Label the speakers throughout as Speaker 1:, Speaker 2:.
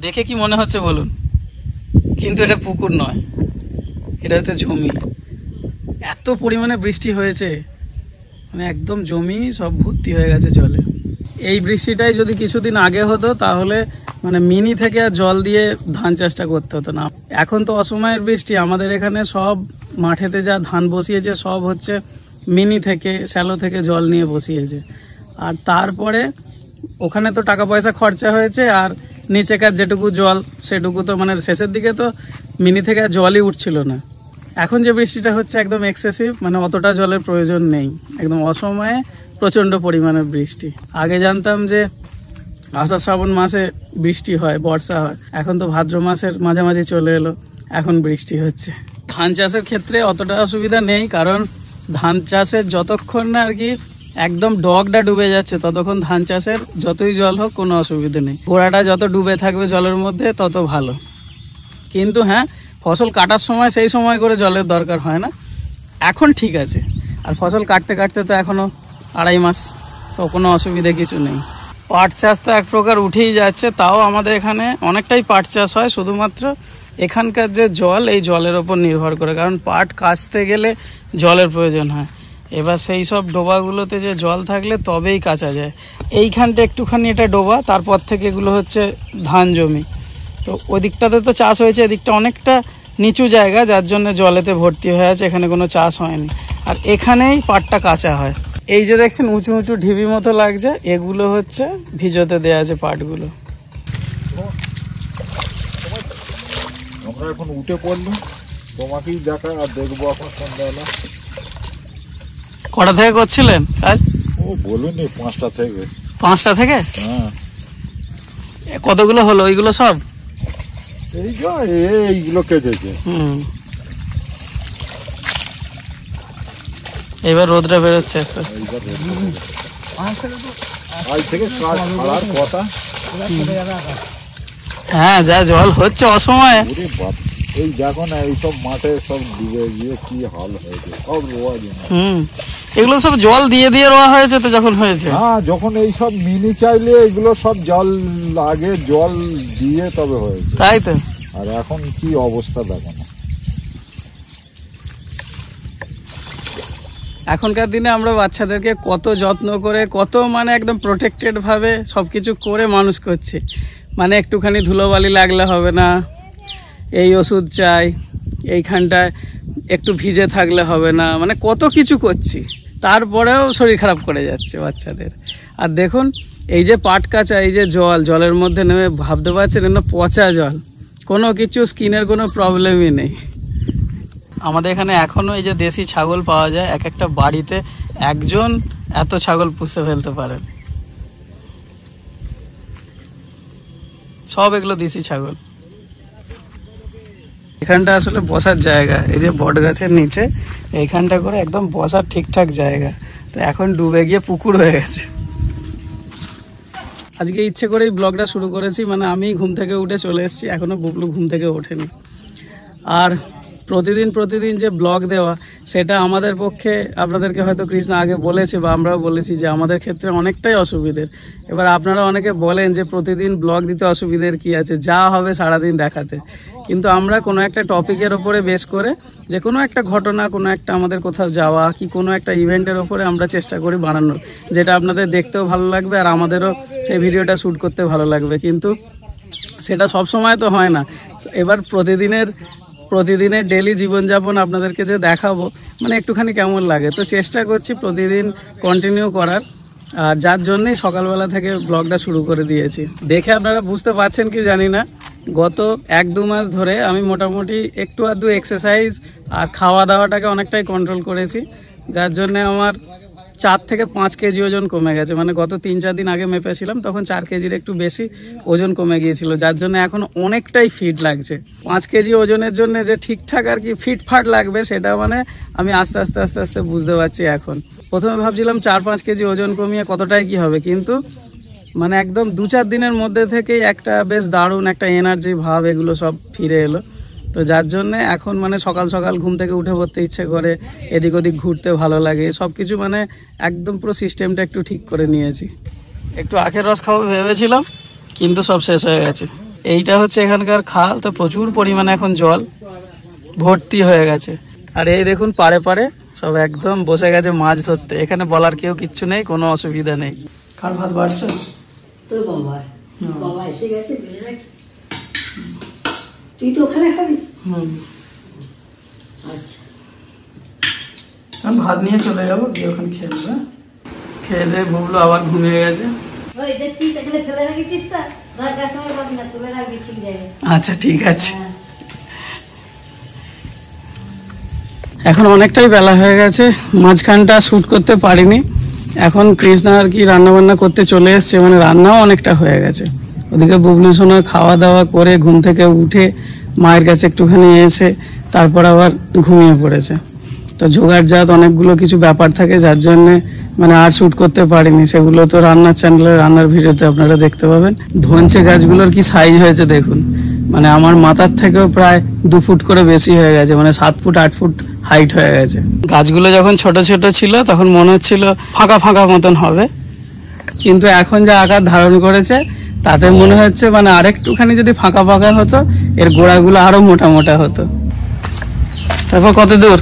Speaker 1: দেখে কি মনে হচ্ছে বলুন, কিন্তু এটা পুকুর নয়, এটা হচ্ছে জমি। এত পরিমাণে বৃষ্টি হয়েছে, মানে একদম জমি সব ভর্তি হয়ে গেছে জলে। এই বৃষ্টিটাই যদি কিছুদিন আগে হতো তাহলে মানে মিনি থেকে আর জল দিয়ে ধান চাষটা করতে হতো না। এখন তো অসময়ের বৃষ্টি, আমাদের এখানে সব মাঠেতে যা ধান বসিয়েছে সব হচ্ছে মিনি থেকে, শ্যালো থেকে জল নিয়ে বসিয়েছে। আর তারপরে ওখানে তো টাকা পয়সা খরচা হয়েছে, আর নিচেকার যেটুকু জল সেটুকু তো মানে শেষের দিকে তো মিনি থেকে আর জলই উঠছিল না। এখন যে বৃষ্টিটা হচ্ছে একদম এক্সেসিভ, মানে অতটা জলের প্রয়োজন নেই, একদম অসময়ে প্রচণ্ড পরিমাণে বৃষ্টি। আগে জানতাম যে আষাঢ় শ্রাবণ মাসে বৃষ্টি হয়, বর্ষা হয়, এখন তো ভাদ্র মাসের মাঝামাঝি চলে এলো, এখন বৃষ্টি হচ্ছে। ধান চাষের ক্ষেত্রে অতটা অসুবিধা নেই, কারণ ধান চাষের যতক্ষণ না আর কি একদম ডগটা ডুবে যাচ্ছে ততক্ষণ ধান চাষের যতই জল হোক কোনো অসুবিধা নেই। গোড়াটা যত ডুবে থাকবে জলের মধ্যে তত ভালো। কিন্তু হ্যাঁ, ফসল কাটার সময় সেই সময় করে জলের দরকার হয় না, এখন ঠিক আছে। আর ফসল কাটতে কাটতে তো এখনো 2.5 মাস, তো কোনো অসুবিধা কিছু নেই। পাট চাষ তো এক প্রকার উঠেই যাচ্ছে, তাও আমাদের এখানে অনেকটাই পাট চাষ হয় শুধুমাত্র এখানকার যে জল, এই জলের ওপর নির্ভর করে, কারণ পাট কাচতে গেলে জলের প্রয়োজন হয়। এবার সেই সব ডোবাগুলোতে যে জল থাকলে তবেই কাচা যায়। এইখানটা একটুখানি এটা ডোবা, তারপর থেকে এগুলো হচ্ছে ধান জমি। তো ওই দিকটাতে তো চাষ হয়েছে, এদিকটা অনেকটা নিচু জায়গা, যার জন্য জলেতে ভর্তি হয়ে আছে, এখানে কোনো চাষ হয়নি। আর এখানেই পাটটা কাঁচা হয়। এই যে দেখছেন উঁচু উঁচু ঢিবি মতো লাগছে, এগুলো হচ্ছে ভিজোতে দেওয়া আছে পাটগুলো।
Speaker 2: আমরা এখন উঠে পড়লাম, তোমাকেই দেখা আর দেখবো এখন সন্ধ্যাবেলা।
Speaker 1: কটা থেকে করছিলেন কাজ?
Speaker 2: ও বলুনি 5টা থেকে।
Speaker 1: 5টা থেকে?
Speaker 2: হ্যাঁ।
Speaker 1: কতগুলো হলো ওইগুলো সব?
Speaker 2: এইগুলো কেটেছে।
Speaker 1: এবার রোদটা বেরোচ্ছে আস্তে আস্তে।
Speaker 2: আজ থেকে কাজ ছাড়ার কথা।
Speaker 1: হ্যাঁ, যা জল হচ্ছে অসময়ে।
Speaker 2: এই দেখো না, এইসব মাঠে সব ডুবে গিয়ে কি হাল হয়েছে, সব রোয়া জন্য।
Speaker 1: এগুলো সব জল দিয়ে দিয়ে রোয়া হয়েছে তো যখন হয়েছে।
Speaker 2: হ্যাঁ, যখন এই সব মিনি চাইলে এগুলো সব জল আগে জল দিয়ে তবে হয়েছে,
Speaker 1: তাই তো।
Speaker 2: আর এখন কি অবস্থা দেখো না।
Speaker 1: এখনকার দিনে আমরা বাচ্চাদেরকে কত যত্ন করে, কত মানে একদম প্রোটেক্টেড ভাবে সবকিছু করে মানুষ করছি। মানে একটুখানি ধুলোবালি লাগলে হবে না, এই ওষুধ চাই, এইখানটায় একটু ভিজে থাকলে হবে না, মানে কত কিছু করছি, তারপরেও শরীর খারাপ করে যাচ্ছে বাচ্চাদের। আর দেখুন এই যে পাট কাঁচা, এই যে জলের মধ্যে নেমে ভাবতে পারছেন না, পচা জল, কোনো কিছু স্কিনের কোনো প্রবলেমই নেই। আমাদের এখানে এখনো এই যে দেশি ছাগল পাওয়া যায়, এক একটা বাড়িতে একজন এত ছাগল পুষে ফেলতে পারেন। সব এগুলো দেশি ছাগল। এখানটা আসলে বসার জায়গা, এই যে বট গাছের নিচে এইখানটা করে একদম বসার ঠিকঠাক জায়গা, তো এখন ডুবে গিয়ে পুকুর হয়ে গেছে। আজকে ইচ্ছে করেই ব্লগটা শুরু করেছি, মানে আমি ঘুম থেকে উঠে চলে এসেছি, এখনো বুবলু ঘুম থেকে ওঠেনি। আর প্রতিদিন যে ব্লগ দেওয়া, সেটা আমাদের পক্ষে, আপনাদেরকে হয়তো কৃষ্ণ আগে বলেছে বা আমরাও বলেছি যে আমাদের ক্ষেত্রে অনেকটাই অসুবিধের। এবার আপনারা অনেকে বলেন যে প্রতিদিন ব্লগ দিতে অসুবিধের কি আছে, যা হবে সারাদিন দেখাতে। কিন্তু আমরা কোনো একটা টপিকের ওপরে বেস করে, যে কোনো একটা ঘটনা, কোনো একটা আমাদের কোথাও যাওয়া কি কোনো একটা ইভেন্টের ওপরে আমরা চেষ্টা করি বানানোর, যেটা আপনাদের দেখতেও ভালো লাগবে আর আমাদেরও সেই ভিডিওটা শ্যুট করতে ভালো লাগবে। কিন্তু সেটা সব সময় তো হয় না। এবার প্রতিদিনের ডেলি জীবনযাপন আপনাদেরকে যে দেখাবো, মানে একটুখানি কেমন লাগে, তো চেষ্টা করছি প্রতিদিন কন্টিনিউ করার। আর যার জন্যই সকালবেলা থেকে ব্লগটা শুরু করে দিয়েছি। দেখে আপনারা বুঝতে পারছেন কি জানি না, গত 1-2 মাস ধরে আমি মোটামুটি একটু আধটু এক্সারসাইজ আর খাওয়া দাওয়াটাকে অনেকটাই কন্ট্রোল করেছি, যার জন্য আমার 4 থেকে 5 কেজি ওজন কমে গেছে। মানে গত 3-4 দিন আগে মেপেছিলাম, তখন 4 কেজির একটু বেশি ওজন কমে গিয়েছিল, যার জন্য এখন অনেকটাই ফিট লাগছে। 5 কেজি ওজনের জন্য যে ঠিকঠাক আর কি ফিটফাট লাগবে, সেটা মানে আমি আস্তে আস্তে বুঝতে পারছি। এখন প্রথমে ভাবছিলাম 4-5 কেজি ওজন কমিয়ে কতটাই কি হবে, কিন্তু মানে একদম 2-4 দিনের মধ্যে থেকেই একটা বেশ দারুণ একটা এনার্জি ভাব, এগুলো সব ফিরে এলো। তো যার জন্য এখন মানে সকাল সকাল ঘুম থেকে উঠে পড়তে ইচ্ছে করে, এদিক ওদিক ঘুরতে ভালো লাগে, সব কিছু মানে একদম পুরো সিস্টেমটা একটু ঠিক করে নিয়েছি। একটু আখের রস খাবো ভেবেছিলাম, কিন্তু সব শেষ হয়ে গেছে। এইটা হচ্ছে এখানকার খাল, তো প্রচুর পরিমাণে এখন জল ভর্তি হয়ে গেছে। আর এই দেখুন পাড়ে পাড়ে সব একদম বসে গেছে মাছ ধরতে। এখানে বলার কেউ কিচ্ছু নেই, কোনো অসুবিধা নেই। কার ভাত বাড়ছে?
Speaker 3: তোর বাবা এসে গেছে, তুই তো ওখানে খাবি। আচ্ছা,
Speaker 1: আমি ভাত নিয়ে চলে যাবো, গিয়ে ওখানে খেয়ে নেবো। খেয়ে দিয়ে বুবলু আবার ঘুমিয়ে গেছে।
Speaker 3: ওই দেখ তুই এখানে ফেলে রেখেছিস তো, দরকার সময় পাবি না, তুলে রাখবি, ঠিক যাবে।
Speaker 1: আচ্ছা ঠিক আছে। এখন অনেকটাই বেলা হয়ে গেছে, মাঝখানটা শ্যুট করতে পারিনি। এখন কৃষ্ণা আর কি রান্না বান্না করতে চলে এসছে, মানে রান্নাও অনেকটা হয়ে গেছে। ওদিকে বুবলু সোনা খাওয়া দাওয়া করে ঘুম থেকে উঠে মায়ের কাছে একটুখানি এসে তারপর আবার ঘুমিয়ে পড়েছে। তো জোগাড়জাত অনেকগুলো কিছু ব্যাপার থাকে, যার জন্যে মানে আর শ্যুট করতে পারিনি। সেগুলো তো রান্নার চ্যানেলে রান্নার ভিডিওতে আপনারা দেখতে পাবেন। ধনচে গাছগুলোর কি সাইজ হয়েছে দেখুন, মানে আমার মাথার থেকেও প্রায় 2 ফুট করে বেশি হয়ে গেছে, মানে 7 ফুট 8 ফুট হাইট হয়ে গেছে। গাছগুলো যখন ছোট ছোট ছিল তখন মনে হচ্ছিল ফাঁকা ফাঁকা মতন হবে, কিন্তু এখন যা আকার ধারণ করেছে তাতে মনে হচ্ছে মানে আরেকটুখানি যদি ফাঁকা ফাঁকা হতো এর গোড়াগুলো আরো মোটা মোটা হতো। তারপর কত দূর?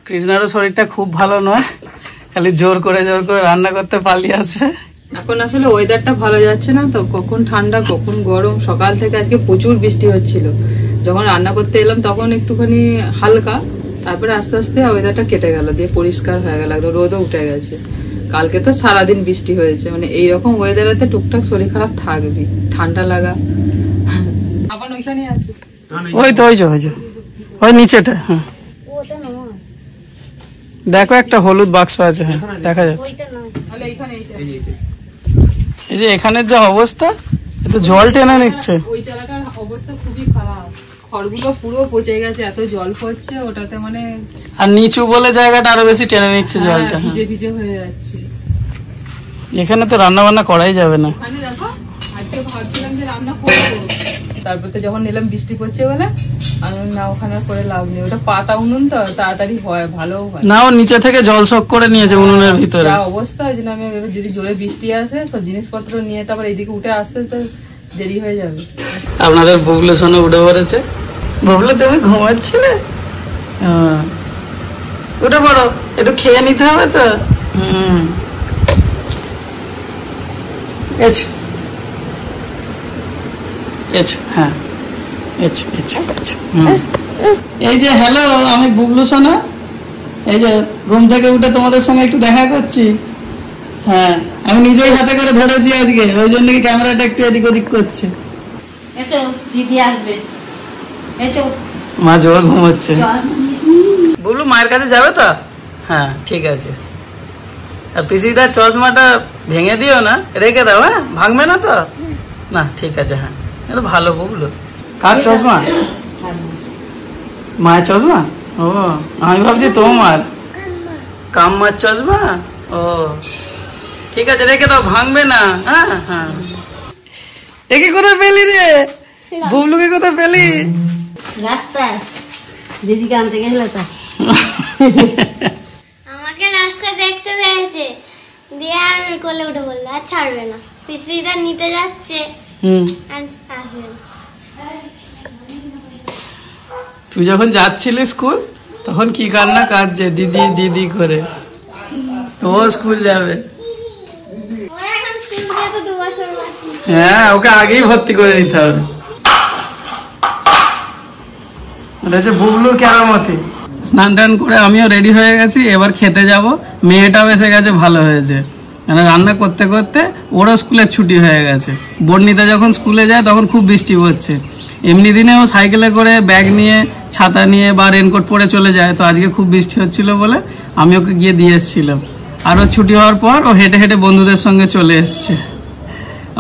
Speaker 1: কৃষ্ণারও শরীরটা খুব ভালো নয়, খালি জোর করে রান্না করতে পালিয়ে আসবে।
Speaker 4: এখন আসলে ওয়েদারটা ভালো যাচ্ছে না তো, কখন ঠান্ডা কখন গরম। সকাল থেকে আজকে প্রচুর বৃষ্টি হচ্ছিল, যখন রান্না করতে এলাম তখন একটুখানি হালকা, তারপরে আস্তে আস্তে ওয়েদারটা কেটে গেল, দিয়ে পরিষ্কার হয়ে গেল, একদম রোদও উঠে গেছে। কালকে তো সারাদিন বৃষ্টি হয়েছে, মানে এইরকম ওয়েদারেতে টুকটাক শরীর খারাপ থাকবে, ঠান্ডা লাগা। আবার ওইখানে আছে,
Speaker 1: ওই তো ওই নিচেটা। হ্যাঁ দেখো একটা হলুদ বাক্স আছে, হ্যাঁ দেখা যাচ্ছে। এই যে এখানের যা অবস্থা, এতো জল টেনে নিচ্ছে।
Speaker 4: ওই জায়গাটার অবস্থা খুবই খারাপ, খড়গুলো পুরো পচে গেছে, এত জল পড়ছে ওটাতে, মানে
Speaker 1: আর নিচু বলে জায়গাটা আরো বেশি টেনে নিচ্ছে জলটা,
Speaker 4: ভিজে ভিজে হয়ে যাচ্ছে।
Speaker 1: এখানে তো রান্না বান্না করাই যাবে না।
Speaker 4: ওখানে দেখো, আজকে ভাবছিলাম যে রান্না করবো, তারপর তো যখন নিলাম বৃষ্টি পড়ছে বলে আমি না ওখানে করে লাভ নেই, ওটা পাতা উনুন তো তাড়াতাড়ি হয়, ভালো হয়
Speaker 1: না। ও নিচে থেকে জল শক করে নিয়েছে উনুনের ভিতরে,
Speaker 4: যা অবস্থা। ওই জন্য আমি যদি জোরে বৃষ্টি আসে সব জিনিসপত্র নিয়ে তারপর এইদিকে উঠে আসতে তো দেরি হয়ে যাবে।
Speaker 1: আপনাদের বুবলু সোনা উঠে পড়েছে। বুবলু তুমি ঘুমাচ্ছিলে? উঠে পড়ো, একটু খেয়ে নিতে হবে তো। হ্যাঁ এই যে হ্যালো, আমি বুবলু সোনা, এই যে ঘুম থেকে উঠে তোমাদের সঙ্গে একটু দেখা করছি। হ্যাঁ আমি নিজেই হাতে করে ধরেছি আজকে, ওই জন্য কি ক্যামেরাটা একটু এদিক ওদিক করছে।
Speaker 3: এসো দিদি আসবে, এসো।
Speaker 1: মা জোর ঘুমোচ্ছে। বুবলু মায়ের কাছে যাবে তো? হ্যাঁ ঠিক আছে। আর পিসিদার চশমাটা ভেঙে দিও না, রেখে দাও। হ্যাঁ ভাঙবে না তো? না ঠিক আছে। হ্যাঁ এটা ভালো। বুবলু কার চশমা? মায়ের চশমা? ও আমি ভাবছি তোমার, কাম্মার চশমা। ও ঠিক আছে রেখে দাও, ভাঙবে না। হ্যাঁ হ্যাঁ। একে কোথায় পেলি রে? বুবলুকে কোথায় পেলি?
Speaker 3: রাস্তায় দিদিকে আনতে গেছিল তো।
Speaker 5: আমাকে রাস্তা দেখতে পেয়েছে, দিয়ে আর কোলে উঠে বললো আর ছাড়বে না, পিসিটা নিতে যাচ্ছে আর আসবে না।
Speaker 1: তুই যখন যাচ্ছিলি স্কুল তখন কি কান্না কাঁদছে দিদি দিদি করে। ও স্কুল যাবে।
Speaker 5: ওর এখন স্কুল যেতে 2 বছর বাকি।
Speaker 1: হ্যাঁ ওকে আগেই ভর্তি করে দিতে হবে। বুবলুর কেরামতি। স্নান টান করে আমিও রেডি হয়ে গেছি, এবার খেতে যাব। মেয়েটাও এসে গেছে, ভালো হয়েছে, মানে রান্না করতে করতে ওরও স্কুলের ছুটি হয়ে গেছে। বর্ণিতা যখন স্কুলে যায় তখন খুব বৃষ্টি পড়ছে, এমনি দিনেও সাইকেলে করে ব্যাগ নিয়ে ছাতা নিয়ে বা রেনকোট পরে চলে যায়, তো আজকে খুব বৃষ্টি হচ্ছিল বলে আমি ওকে গিয়ে দিয়ে এসেছিলাম। আরও ছুটি হওয়ার পর ও হেঁটে হেঁটে বন্ধুদের সঙ্গে চলে এসছে।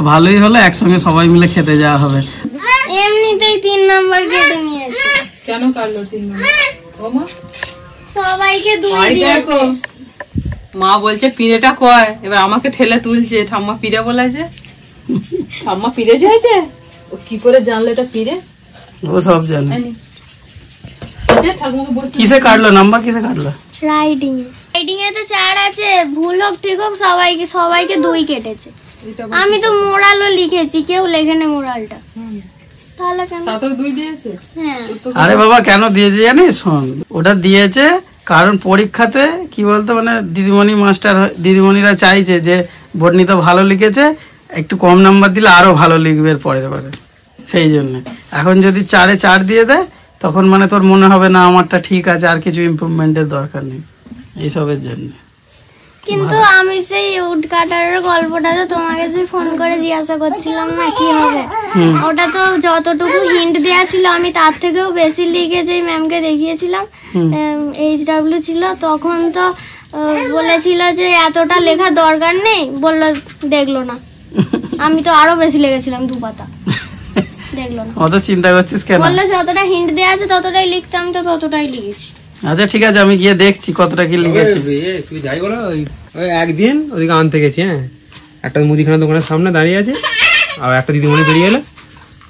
Speaker 1: ভালোই হলো, একসঙ্গে সবাই মিলে খেতে যাওয়া হবে।
Speaker 5: এমনিতেই 3 নম্বর কেটে নিয়েছে।
Speaker 4: কেন কাটলো 3 নম্বর? ও মা
Speaker 5: সবাইকে 2 দিয়েছে।
Speaker 4: মা বলছে পিড়েটা কয়, এবার আমাকে ঠেলে তুলছে। ঠাম্মা পিড়ে বলেছে, ঠাম্মা পিড়ে চেয়েছে। ও কি করে জানলো এটা পিড়ে?
Speaker 1: ও সব জানে।
Speaker 4: ঠাকুমাকে বলছে
Speaker 1: কিসে কাটলো নাম্বার? কিসে কাটলো?
Speaker 5: রাইডিং এ তো 4 আছে, ভুল হোক ঠিক হোক সবাইকে 2 কেটেছে। আমি তো মোরালও লিখেছি, কেউ লেখেনি মোরালটা। তাহলে কেন?
Speaker 4: তাতেও 2 দিয়েছে।
Speaker 5: হ্যাঁ
Speaker 1: আরে বাবা কেন দিয়েছে জানিস? শোন, ওটা দিয়েছে কারণ পরীক্ষাতে কি বলতো মানে দিদিমণিরা চাইছে যে বর্ণিতা ভালো লিখেছে, একটু কম নাম্বার দিলে আরো ভালো লিখবে এর পরের বারে, সেই জন্য। এখন যদি 4-এ 4 দিয়ে দেয় তখন মানে তোর মনে হবে না আমারটা ঠিক আছে, আর কিছু ইমপ্রুভমেন্টের দরকার নেই, এইসবের জন্য।
Speaker 5: কিন্তু আমি সেই উড কাটারের গল্পটা তো তোমাকে যে ফোন করে জিজ্ঞাসা করছিলাম না কি হবে, ওটা তো যতটুকু হিন্ট দেওয়া ছিল আমি তার থেকেও বেশি লিখে যে ম্যামকে দেখিয়েছিলাম, HW ছিল, তখন তো বলেছিল যে এতটা লেখা দরকার নেই, বললো দেখলো না। আমি তো আরো বেশি লিখেছিলাম 2 পাতা, দেখলো না।
Speaker 1: অত চিন্তা করছিস কেন?
Speaker 5: বললো যতটা হিন্ট দেওয়া আছে ততটাই লিখতাম, তো ততটাই লিখেছি।
Speaker 1: আচ্ছা ঠিক আছে, আমি গিয়ে দেখছি কতটা কি লিখেছিস।
Speaker 6: তুই যাই বলো, ওই একদিন ওদিকে আনতে গেছি, হ্যাঁ, একটা মুদিখানা দোকানের সামনে দাঁড়িয়ে আছে, আর একটা দিদিমণি বেরিয়ে এলো,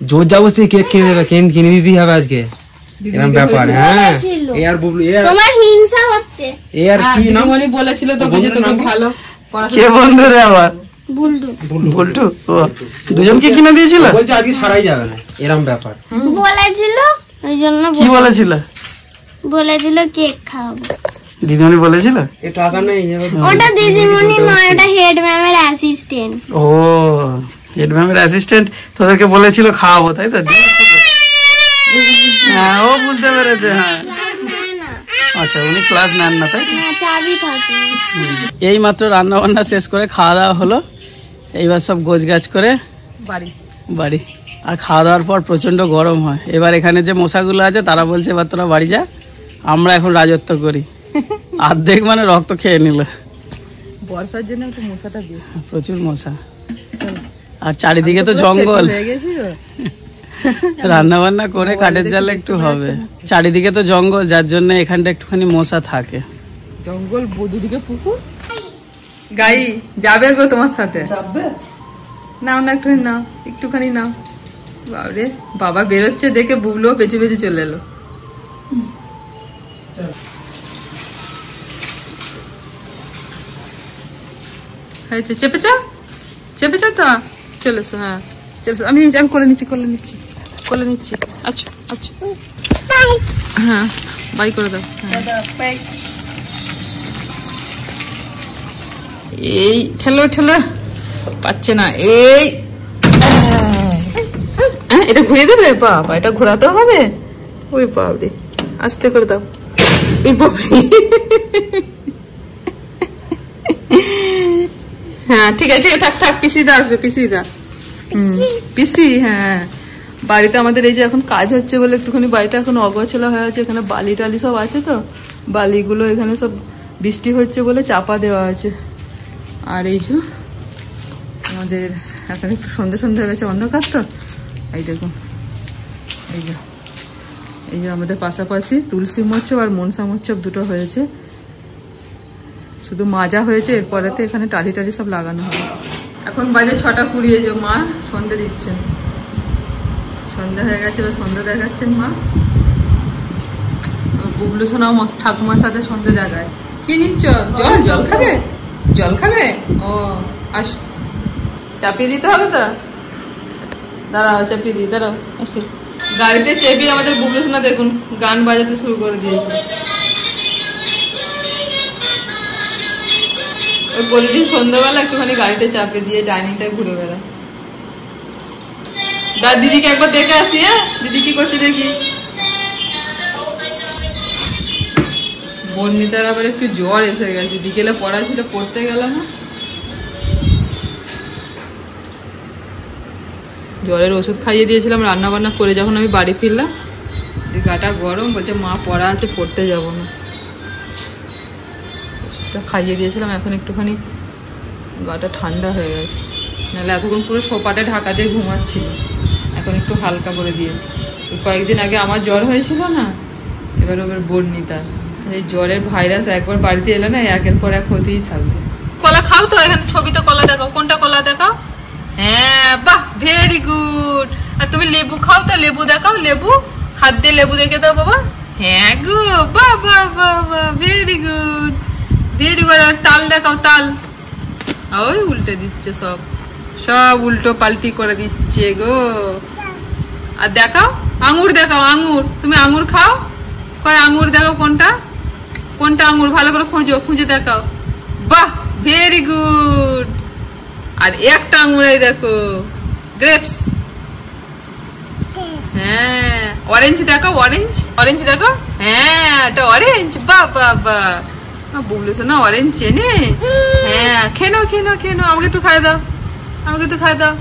Speaker 6: জোর জবরদস্তি কেক কিনে দেবে, কিনে দিতেই হবে আজকে, এরকম ব্যাপার। হ্যাঁ, এ আর বুবলু,
Speaker 5: তোমার হিংসা হচ্ছে।
Speaker 6: এ আর কি নাম
Speaker 4: দিদিমণি বলেছিল তোকে যে তোকে ভালো
Speaker 1: কে বন্ধু রে আবার?
Speaker 5: বুলটু।
Speaker 1: বল্টু? ও, দুজনকে কিনে দিয়েছিল?
Speaker 6: বলছে আজকে ছাড়াই যাবে না, এরকম ব্যাপার।
Speaker 5: বলেছিল, ওই জন্য
Speaker 1: কি বলেছিল?
Speaker 5: বলেছিল কেক খাওয়াবো।
Speaker 1: দিদিমণি বলেছিল?
Speaker 6: এ টাকা নেই,
Speaker 5: ওটা দিদিমণি নয়, ওটা হেড ম্যামের অ্যাসিস্ট্যান্ট।
Speaker 1: ও, হেড ম্যামের অ্যাসিস্ট্যান্ট তোদেরকে বলেছিল খাওয়াবো, তাই তো? হ্যাঁ, ও বুঝতে পেরেছে। হ্যাঁ, আচ্ছা, উনি ক্লাস নেন না, তাই তো?
Speaker 5: চাবি থাকে।
Speaker 1: এই মাত্র রান্না বান্না শেষ করে খাওয়া দাওয়া হলো, এইবার সব গোছগাছ করে বাড়ি। আর খাওয়া দাওয়ার পর প্রচন্ড গরম হয়। এবার এখানে যে মশাগুলো আছে তারা বলছে এবার তোরা বাড়ি যা, আমরা এখন রাজত্ব করি। অর্ধেক মানে রক্ত খেয়ে নিল।
Speaker 4: বর্ষার জন্য একটু মশাটা বেশি,
Speaker 1: প্রচুর মশা, আর চারিদিকে তো জঙ্গল। রান্না বান্না করে কাঠের জালে একটু হবে, চারিদিকে তো জঙ্গল, যার জন্য এখানটা একটুখানি মশা থাকে।
Speaker 4: জঙ্গল, দুদিকে পুকুর। গাই যাবে গো তোমার সাথে? নাও না, একটুখানি নাও, একটুখানি নাও। বাবরে, বাবা বেরোচ্ছে দেখে বুবলুও পেছু পেছু চলে এলো। হয়েছে, চেপেছ তো, চলে এসো। হ্যাঁ চলে, আমি করে নিচ্ছি। আচ্ছা, হ্যাঁ, বাই করে দাও। এই ঠেলো পাচ্ছে না, এই এটা ঘুরিয়ে দেবে বাবা, এটা ঘোরাতেও হবে। ওই বাবরে, আস্তে করে দাও। এই বাবরে, হ্যাঁ ঠিক আছে, থাক, পিসিদা আসবে, পিসি। হ্যাঁ, বাড়িতে আমাদের এই যে এখন কাজ হচ্ছে বলে একটুখানি বাড়িটা এখন অগোছালো হয়ে আছে, এখানে বালি টালি সব আছে, তো বালিগুলো এখানে সব বৃষ্টি হচ্ছে বলে চাপা দেওয়া আছে। আর এই যে আমাদের এখন একটু সন্ধ্যে হয়ে গেছে, অন্ধকার তো, এই দেখুন, এই যে আমাদের পাশাপাশি তুলসী মচ্ছব আর মনসা মচ্ছব দুটো হয়েছে, শুধু মাজা হয়েছে, এরপরেতে এখানে টালি সব লাগানো হবে। এখন বাজে 6:20, যে মা সন্ধে দিচ্ছেন, সন্ধ্যা হয়ে গেছে, এবার সন্ধ্যা দেখাচ্ছেন মা। বুবলু সোনাও ঠাকুমার সাথে সন্ধ্যে দেখায়। কি নিচ্ছ? জল খাবে? ও, আস, চাপিয়ে দিতে হবে তো, দাঁড়াও, চাপিয়ে দিই, দাঁড়াও, আসো। গাড়িতে চেপে আমাদের বুবলু সোনা দেখুন গান বাজাতে শুরু করে দিয়েছে। ওই প্রতিদিন সন্ধ্যাবেলা একটুখানি গাড়িতে চাপে দিয়ে ডাইনিংটা ঘুরে বেড়ায়। দিদিকে একবার দেখে আসি। হ্যাঁ, দিদি কি করছে দেখি। বর্ণিতার আবার একটু জ্বর এসে গেছে, বিকেলে পড়া ছিল, পড়তে গেল না, জ্বরের ওষুধ খাইয়ে দিয়েছিলাম রান্না বান্না করে। যখন আমি বাড়ি ফিরলাম, গাটা গরম, বলছে মা পড়া আছে, পড়তে যাব না। ওষুধটা খাইয়ে দিয়েছিলাম, এখন একটুখানি গাটা ঠান্ডা হয়ে গেছে, নাহলে এতক্ষণ পুরো সোপাটে ঢাকা দিয়ে ঘুমাচ্ছিল, এখন একটু হালকা করে দিয়েছি। কয়েকদিন আগে আমার জ্বর হয়েছিল না, এবার বর্ণিতা, এই জ্বরের ভাইরাস একবার বাড়িতে এলে না, একের পর এক হতেই থাকবে। কলা খাও তো, এখানে ছবিতে কলা দেখাও, কোনটা কলা দেখাও। হ্যাঁ, বাহ, ভেরি গুড। আর তুমি লেবু খাও তো, লেবু দেখাও, লেবু হাত দিয়ে লেবু দেখে দাও বাবা। হ্যাঁ গো, বাহ, ভেরি গুড। আর তাল দেখাও, তাল। ওই উল্টে দিচ্ছে সব। সব উল্টো পাল্টি করে দিচ্ছে গো। আর দেখাও আঙ্গুর, দেখাও আঙ্গুর, তুমি আঙ্গুর খাও, কয় আঙ্গুর দেখাও, কোনটা কোনটা আঙ্গুর ভালো করে খোঁজো, খুঁজে দেখাও। বাহ, ভেরি গুড। আর একটা আঙ্গুর এই দেখো, গ্রেপস। হ্যাঁ, অরেঞ্জ দেখাও, অরেঞ্জ, অরেঞ্জ দেখাও। হ্যাঁ, এটা অরেঞ্জ। বাহ বাহ বাহ, বুবলু সোনা অরেঞ্জ চেনে। হ্যাঁ, খেনো খেনো খেনো, আমাকে একটু খাই দাও, আমাকে একটু খাই দাও।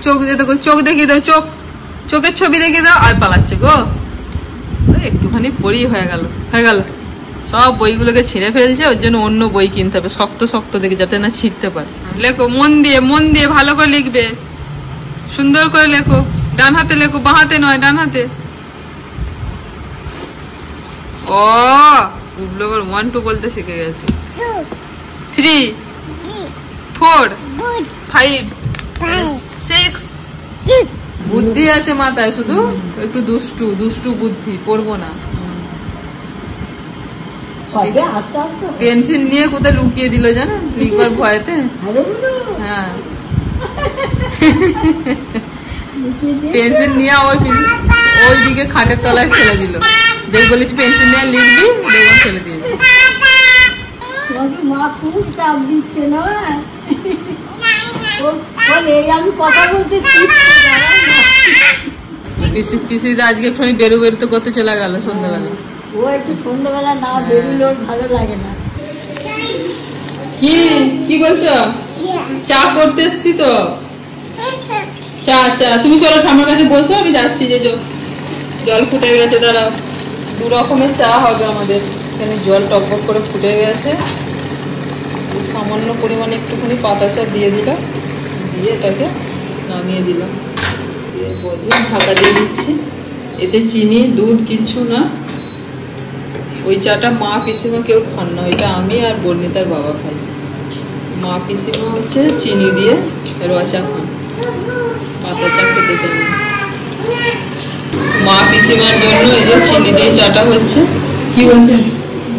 Speaker 4: চোখ দিয়ে দেখো, চোখ দেখিয়ে দাও, চোখ, চোখের ছবি দেখিয়ে দাও। আর পালাচ্ছে গো, একটুখানি পড়ি হয়ে গেল, হয়ে গেল। সব বইগুলোকে ছিঁড়ে ফেলছে, ওর জন্য অন্য বই কিনতে হবে শক্ত শক্ত দেখে, যাতে না ছিঁড়তে পারে। লেখো মন দিয়ে, মন দিয়ে ভালো করে লিখবে, সুন্দর করে লেখো। ডান হাতে লেখো, বাঁ হাতে নয়, ডান হাতে। ও বুবলু 1 2 বলতে শিখে গেছে। 3 4 5 6 বুদ্ধি আছে মাথায়, শুধু একটু দুষ্টু দুষ্টু বুদ্ধি, পড়বো না। পেন্সিল নিয়ে কোথায় লুকিয়ে দিল জানো, লিখবার ভয়তে। হ্যাঁ, পেন্সিল নিয়ে ওই দিকে খাটের তলায় ফেলে দিল। যে বলেছি পেন্সিল নিয়ে লিখবি, দেখুন ফেলে দিয়েছে।
Speaker 3: মা খুব চাপ দিচ্ছে না, আমি কথা বলতে
Speaker 4: পিসিদা আজকে একটুখানি বেরোতে করতে চলে গেল সন্ধ্যাবেলা।
Speaker 3: ও একটু সন্ধ্যাবেলা না বেরোলে ওর ভালো লাগে না।
Speaker 4: কি কি বলছো? চা করতে এসছি তো। চা চা, তুমি চলো ঠাম্মার কাছে বসো, আমি যাচ্ছি। যে জল ফুটে গেছে, দাঁড়াও। 2 রকমের চা হবে আমাদের এখানে। জল টকবক করে ফুটে গেছে, সামান্য পরিমাণে একটুখানি পাতা চা দিয়ে দিলাম, দিয়ে এটাকে নামিয়ে দিলাম, দিয়ে বোঝে ঢাকা দিয়ে দিচ্ছি। এতে চিনি দুধ কিচ্ছু না। ওই চাটা মা পিসিমা কেউ খান না, ওইটা আমি আর বর্ণিতার বাবা খাই। মা পিসিমা হচ্ছে চিনি দিয়ে রোয়া চা খান, পাতা চা খেতে চান না। মা পিসিমার জন্য এই যে চিনি দিয়ে চাটা হচ্ছে। কি বলছেন?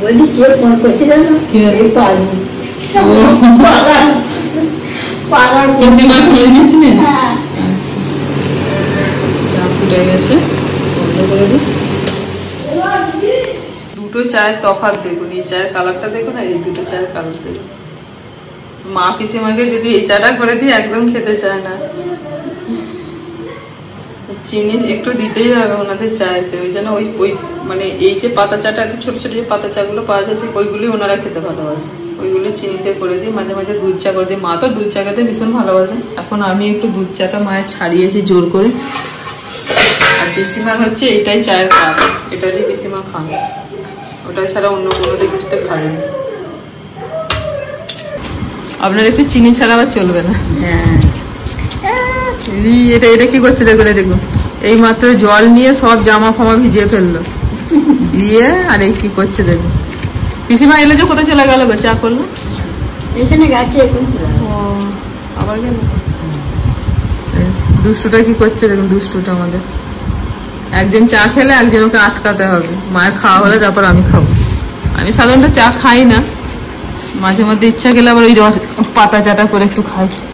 Speaker 3: বলি কে ফোন করছে জানো?
Speaker 4: পিসিমা খেয়ে নিয়েছিলেন। চা ফুটে গেছে, বন্ধ করে দিই। দুটো চায়ের তফাৎ দেখুন, এই চায়ের কালারটা দেখুন আর এই দুটো চায়ের কালার দেখুন। মা পিসিমাকে যদি এই চাটা করে দিই একদম খেতে চায় না। চিনি একটু দিতেই হবে ওনাদের চাইতে, ওই জন্য ওই মানে এই যে পাতা চাটা, এত ছোট ছোট যে পাতা চাগুলো পাওয়া যাচ্ছে, ওইগুলি ওনারা খেতে ভালোবাসে। ওইগুলি চিনিতে করে দিই, মাঝে মাঝে দুধ চা করে দিই। মা তো দুধ চা খেতে ভীষণ ভালোবাসে। এখন আমি একটু দুধ চাটা মায়ের ছাড়িয়েছি জোর করে। আর পিসিমার হচ্ছে এইটাই চায়ের কাপ, এটা দিয়ে পিসিমা খান, ওটা ছাড়া অন্য কোনোতে কিছুতে খাবেন। আপনার একটু চিনি ছাড়া আবার চলবে না।
Speaker 3: হ্যাঁ,
Speaker 4: এটা এটা কি করছে দেখুন, দেখুন এই মাত্র জল নিয়ে সব জামা ফামা ভিজিয়ে ফেললো, দিয়ে আর এই কি করছে দেখুন। পিসিমা এলে যে কোথায় চলে গেল গো? চা করলো
Speaker 3: এখানে গেছে, এখন চলে
Speaker 4: ও আবার গেল। দুষ্টুটা কি করছে দেখুন, দুষ্টুটা আমাদের। একজন চা খেলে একজন ওকে আটকাতে হবে। মায়ের খাওয়া হলে তারপর আমি খাবো। আমি সাধারণত চা খাই না, মাঝে মধ্যে ইচ্ছা গেলে আবার ওই পাতা চাটা করে একটু খাই।